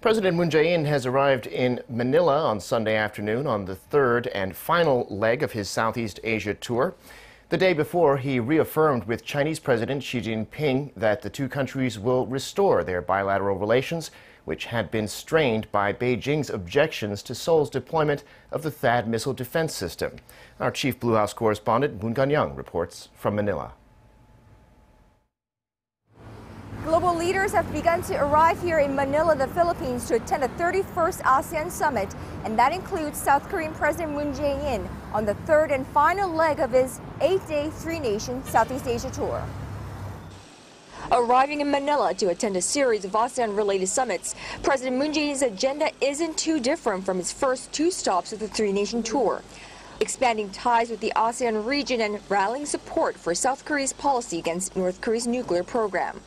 President Moon Jae-in has arrived in Manila on Sunday afternoon on the third and final leg of his Southeast Asia tour. The day before, he reaffirmed with Chinese President Xi Jinping that the two countries will restore their bilateral relations, which had been strained by Beijing's objections to Seoul's deployment of the THAAD missile defense system. Our chief Blue House correspondent, Moon Connyoung, reports from Manila. Global leaders have begun to arrive here in Manila, the Philippines, to attend the 31st ASEAN Summit, and that includes South Korean President Moon Jae-in on the third and final leg of his 8-day three-nation Southeast Asia tour. Arriving in Manila to attend a series of ASEAN-related summits, President Moon Jae-in's agenda isn't too different from his first two stops of the three-nation tour, expanding ties with the ASEAN region and rallying support for South Korea's policy against North Korea's nuclear program.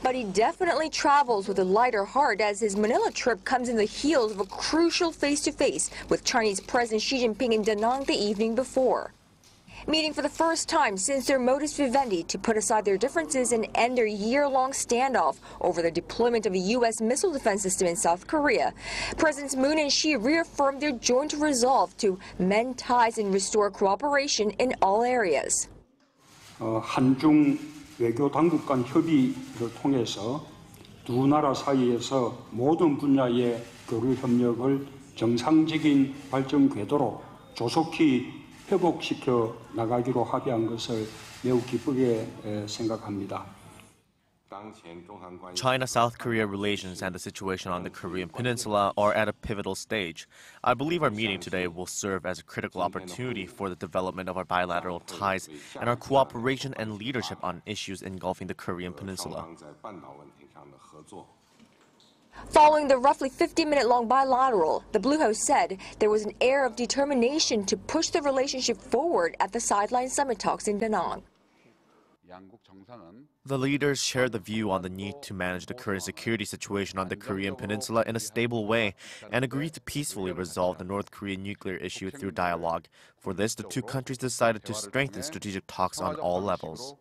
But he definitely travels with a lighter heart as his Manila trip comes in the heels of a crucial face-to-face with Chinese President Xi Jinping in DANANG the evening before. Meeting for the first time since their modus vivendi to put aside their differences and end their year-long standoff over the deployment of a U.S. missile defense system in South Korea, Presidents Moon and Xi reaffirmed their joint resolve to mend ties and restore cooperation in all areas. 한중 외교 당국 간 협의를 통해서 두 나라 사이에서 모든 분야의 교류 협력을 정상적인 발전 궤도로 조속히 회복시켜 나가기로 합의한 것을 매우 기쁘게 생각합니다. China-South Korea relations and the situation on the Korean Peninsula are at a pivotal stage. I believe our meeting today will serve as a critical opportunity for the development of our bilateral ties and our cooperation and leadership on issues engulfing the Korean Peninsula. Following the roughly 50-minute-long bilateral, the Blue House said there was an air of determination to push the relationship forward at the sideline summit talks in DANANG. The leaders shared the view on the need to manage the current security situation on the Korean Peninsula in a stable way and agreed to peacefully resolve the North Korean nuclear issue through dialogue. For this, the two countries decided to strengthen strategic talks on all levels.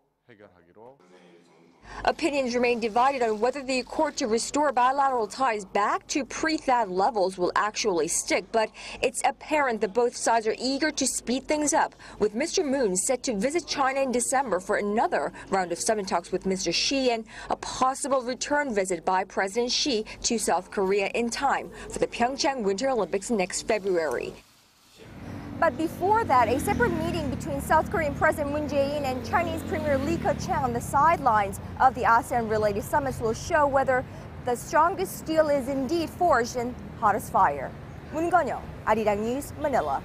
Opinions remain divided on whether the accord to restore bilateral ties back to pre-THAAD levels will actually stick, but it's apparent that both sides are eager to speed things up, with Mr. Moon set to visit China in December for another round of summit talks with Mr. Xi and a possible return visit by President Xi to South Korea in time for the Pyeongchang Winter Olympics next February. But before that, a separate meeting between South Korean President Moon Jae-in and Chinese Premier Li Keqiang on the sidelines of the ASEAN-related summits will show whether the strongest steel is indeed forged in hottest fire. Moon Connyoung, Arirang News, Manila.